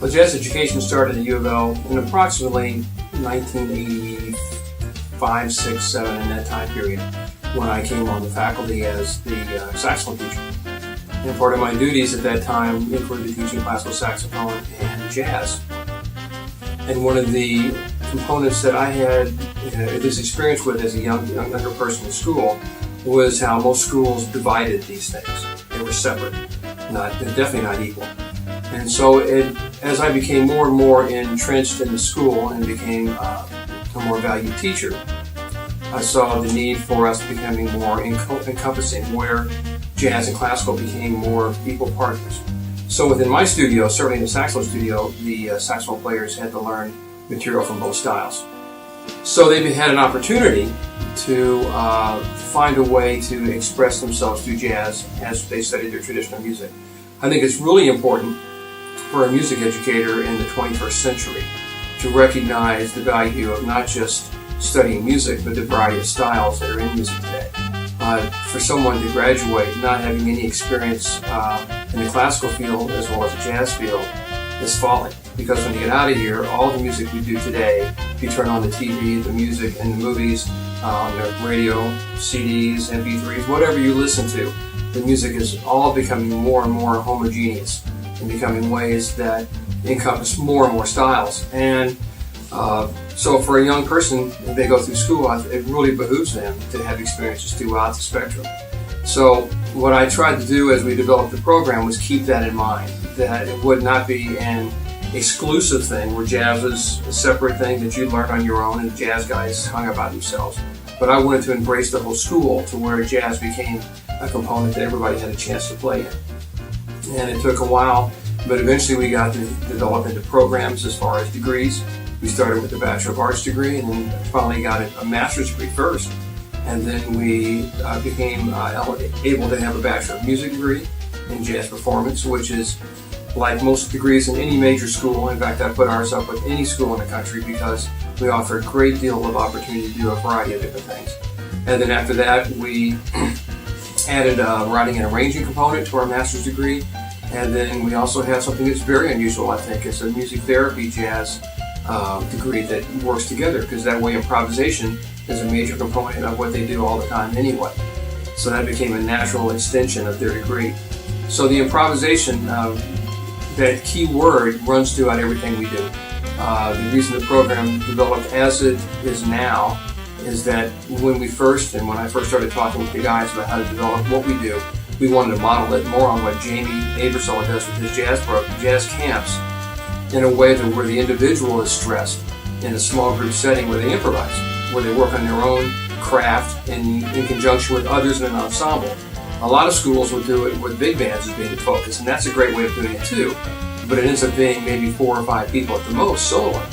Well, jazz education started at UofL in approximately 1985, 6, 7, in that time period when I came on the faculty as the saxophone teacher. And part of my duties at that time included teaching classical saxophone and jazz. And one of the components that I had this experience with as a younger person in school was how most schools divided these things. They were separate, definitely not equal. And so as I became more and more entrenched in the school and became a more valued teacher, I saw the need for us becoming more encompassing, where jazz and classical became more equal partners. So within my studio, certainly in the saxophone studio, the saxophone players had to learn material from both styles. So they had an opportunity to find a way to express themselves through jazz as they studied their traditional music. I think it's really important for a music educator in the 21st century to recognize the value of not just studying music, but the variety of styles that are in music today. For someone to graduate not having any experience in the classical field as well as the jazz field is folly. Because when you get out of here, all the music we do today, if you turn on the TV, the music and the movies, the radio, CDs, MP3s, whatever you listen to, the music is all becoming more and more homogeneous and becoming ways that encompass more and more styles. And so for a young person, if they go through school, it really behooves them to have experiences throughout the spectrum. So what I tried to do as we developed the program was keep that in mind, that it would not be an exclusive thing where jazz is a separate thing that you learn on your own and the jazz guys hung about themselves. But I wanted to embrace the whole school to where jazz became a component that everybody had a chance to play in. And it took a while, but eventually we got to develop into programs as far as degrees. We started with the Bachelor of Arts degree and then finally got a master's degree first. And then we became able to have a Bachelor of Music degree in jazz performance, which is like most degrees in any major school. In fact, I put ours up with any school in the country because we offer a great deal of opportunity to do a variety of different things. And then after that, we added a writing and arranging component to our master's degree. And then we also have something that's very unusual, I think. It's a music therapy jazz degree that works together, because that way improvisation is a major component of what they do all the time anyway. So that became a natural extension of their degree. So the improvisation, that key word runs throughout everything we do. The reason the program developed as it is now is that when I first started talking with the guys about how to develop what we do, we wanted to model it more on what Jamie Aebersold does with his jazz camps, in a way that where the individual is stressed in a small group setting where they improvise, where they work on their own craft in conjunction with others in an ensemble. A lot of schools will do it with big bands as being the focus, and that's a great way of doing it too, but it ends up being maybe 4 or 5 people at the most soloing.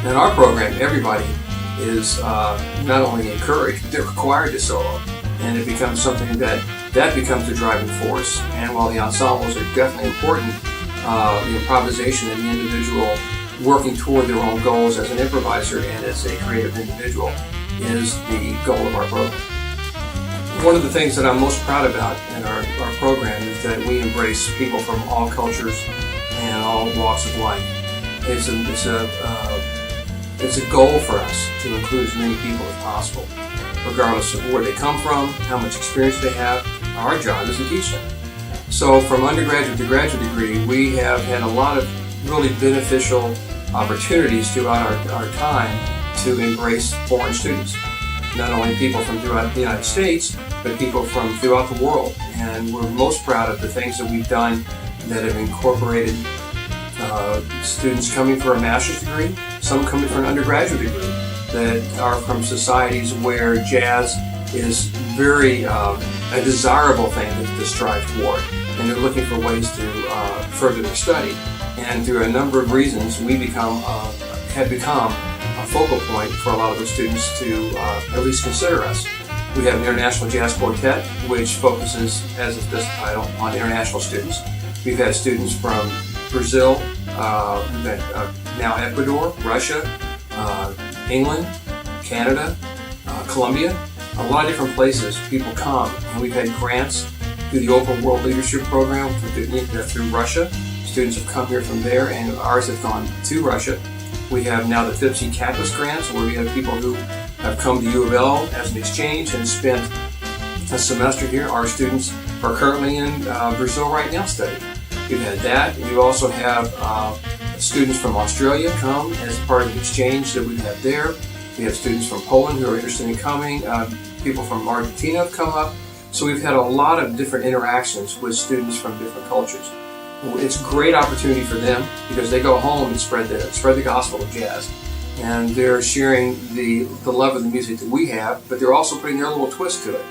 In our program, everybody is not only encouraged, but they're required to solo, and it becomes something that becomes the driving force. And while the ensembles are definitely important, the improvisation and the individual working toward their own goals as an improviser and as a creative individual is the goal of our program. One of the things that I'm most proud about in our program is that we embrace people from all cultures and all walks of life. It's a goal for us to include as many people as possible, regardless of where they come from, how much experience they have. Our job is to teach them. So from undergraduate to graduate degree, we have had a lot of really beneficial opportunities throughout our time to embrace foreign students. Not only people from throughout the United States, but people from throughout the world. And we're most proud of the things that we've done that have incorporated students coming for a master's degree, some coming for an undergraduate degree, that are from societies where jazz is very a desirable thing to strive toward, and they're looking for ways to further their study. And through a number of reasons, we have become a focal point for a lot of those students to at least consider us. We have an International Jazz Quartet, which focuses, as it does the title, on international students. We've had students from Brazil, now Ecuador, Russia, England, Canada, Colombia, a lot of different places people come. And we've had grants through the UofL World Leadership Program through Russia Students have come here from there, and ours have gone to Russia. We have now the FIPSI Catalyst grants, where we have people who have come to UofL as an exchange and spent a semester here. Our students are currently in Brazil right now studying. We've had that. You also have students from Australia come as part of the exchange that we have there. We have students from Poland who are interested in coming. People from Argentina have come up. So we've had a lot of different interactions with students from different cultures. It's a great opportunity for them because they go home and spread the gospel of jazz. And they're sharing the love of the music that we have, but they're also putting their little twist to it.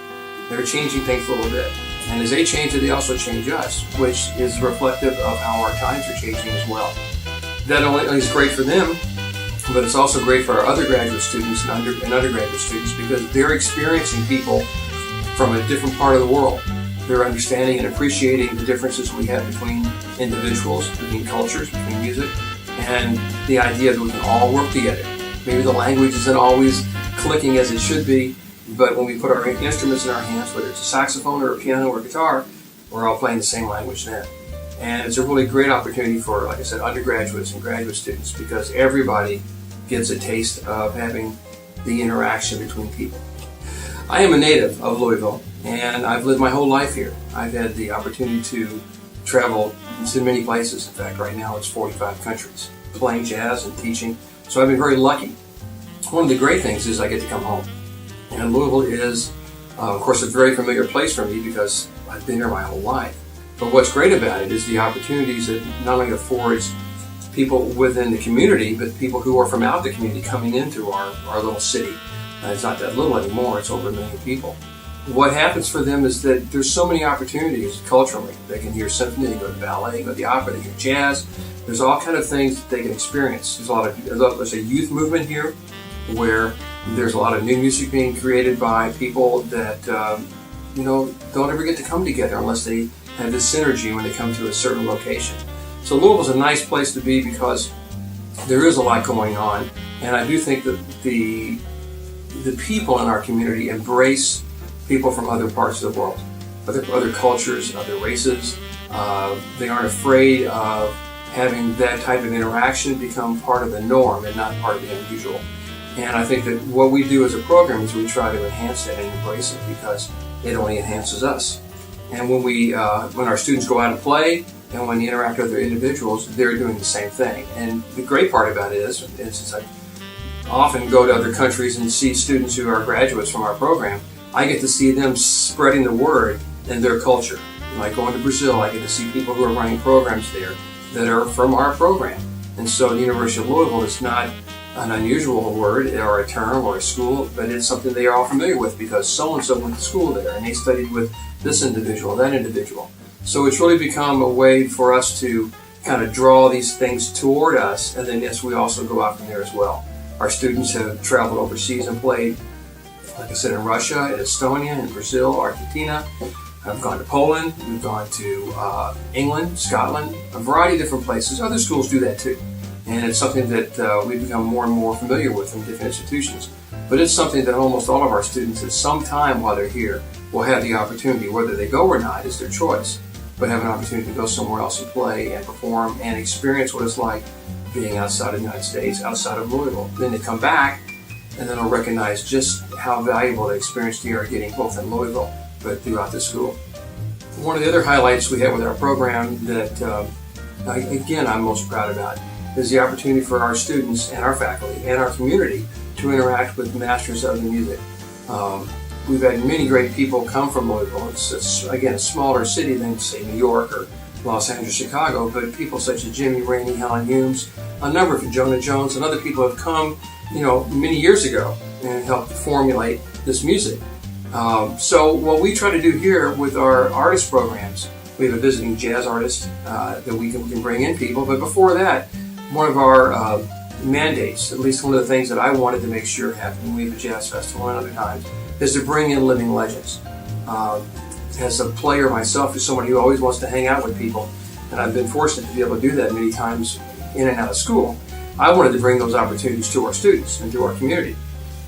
They're changing things a little bit. And as they change it, they also change us, which is reflective of how our times are changing as well. That only is great for them, but it's also great for our other graduate students and undergraduate students because they're experiencing people from a different part of the world. They're understanding and appreciating the differences we have between individuals, between cultures, between music, and the idea that we can all work together. Maybe the language isn't always clicking as it should be, but when we put our instruments in our hands, whether it's a saxophone or a piano or a guitar, we're all playing the same language then. And it's a really great opportunity for, like I said, undergraduates and graduate students because everybody gets a taste of having the interaction between people. I am a native of Louisville, and I've lived my whole life here. I've had the opportunity to travel to many places. In fact, right now it's 45 countries, playing jazz and teaching. So I've been very lucky. One of the great things is I get to come home. And Louisville is, of course, a very familiar place for me because I've been here my whole life. But what's great about it is the opportunities that not only affords people within the community, but people who are from out the community coming into our little city. It's not that little anymore, it's over 1 million people. What happens for them is that there's so many opportunities culturally. They can hear symphony, they can go to ballet, they can go to the opera, they can hear jazz. There's all kind of things that they can experience. There's a youth movement here where there's a lot of new music being created by people that don't ever get to come together unless they have this synergy when they come to a certain location. So Louisville's a nice place to be because there is a lot going on, and I do think that the people in our community embrace people from other parts of the world, other cultures, other races. They aren't afraid of having that type of interaction become part of the norm and not part of the unusual. And I think that what we do as a program is we try to enhance that and embrace it because it only enhances us. And when our students go out and play and when they interact with other individuals, they're doing the same thing. And the great part about it is I often go to other countries and see students who are graduates from our program. I get to see them spreading the word in their culture. Like going to Brazil, I get to see people who are running programs there that are from our program. And so the University of Louisville is not an unusual word or a term or a school, but it's something they are all familiar with because so-and-so went to school there and they studied with this individual, that individual. So it's really become a way for us to kind of draw these things toward us, and then yes, we also go out from there as well. Our students have traveled overseas and played, like I said, in Russia, in Estonia, in Brazil, Argentina. I've gone to Poland, we've gone to England, Scotland, a variety of different places. Other schools do that too. And it's something that we've become more and more familiar with in different institutions. But it's something that almost all of our students at some time while they're here will have the opportunity, whether they go or not, is their choice, but have an opportunity to go somewhere else and play and perform and experience what it's like being outside of the United States, outside of Louisville. Then they come back and then they'll recognize just how valuable the experience they are getting both in Louisville but throughout the school. One of the other highlights we have with our program that, again, I'm most proud about is the opportunity for our students and our faculty and our community to interact with masters of the music. We've had many great people come from Louisville. It's again, a smaller city than, say, New York or Los Angeles, Chicago, but people such as Jimmy Rainey, Helen Humes, a number of Jonah Jones, and other people have come, many years ago and helped formulate this music. So what we try to do here with our artist programs, we have a visiting jazz artist that we can bring in people, but before that, one of our mandates, at least one of the things that I wanted to make sure happened when we have a jazz festival and other times, is to bring in living legends. As a player myself, as somebody who always wants to hang out with people, and I've been fortunate to be able to do that many times in and out of school, I wanted to bring those opportunities to our students and to our community.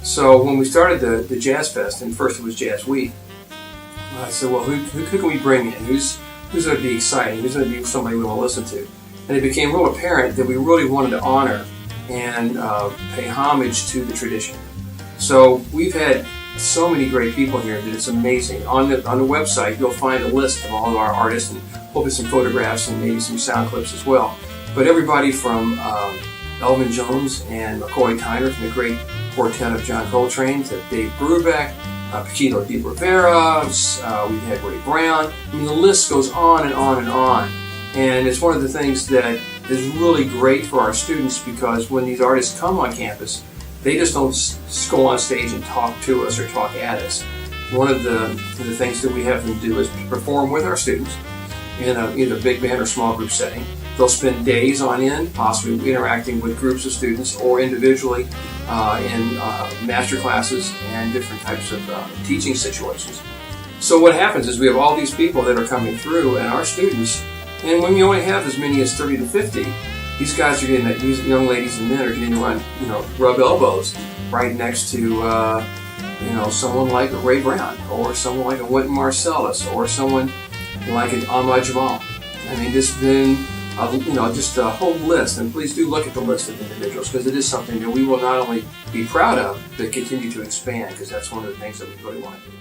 So when we started the Jazz Fest, and first it was Jazz Week, I said, well, who can we bring in? Who's who's going to be exciting, who's going to be somebody we want to listen to. And it became real apparent that we really wanted to honor and pay homage to the tradition. So we've had so many great people here that it's amazing. On the website, you'll find a list of all of our artists and hopefully some photographs and maybe some sound clips as well. But everybody from Elvin Jones and McCoy Tyner from the great quartet of John Coltrane to Dave Brubeck, Paquito de Rivera, we've had Ray Brown. I mean, the list goes on and on and on. And it's one of the things that is really great for our students, because when these artists come on campus, they just don't go on stage and talk to us or talk at us. One of the things that we have them do is perform with our students in either big band or small group setting. They'll spend days on end, possibly interacting with groups of students or individually in master classes and different types of teaching situations. So what happens is we have all these people that are coming through, and our students, and when you only have as many as 30 to 50, these guys are getting, these young ladies and men are getting to run, rub elbows right next to, someone like a Ray Brown, or someone like a Wynton Marsalis, or someone like an Ahmad Jamal. I mean, it's been, just a whole list. And please do look at the list of individuals, because it is something that we will not only be proud of, but continue to expand, because that's one of the things that we really want to do.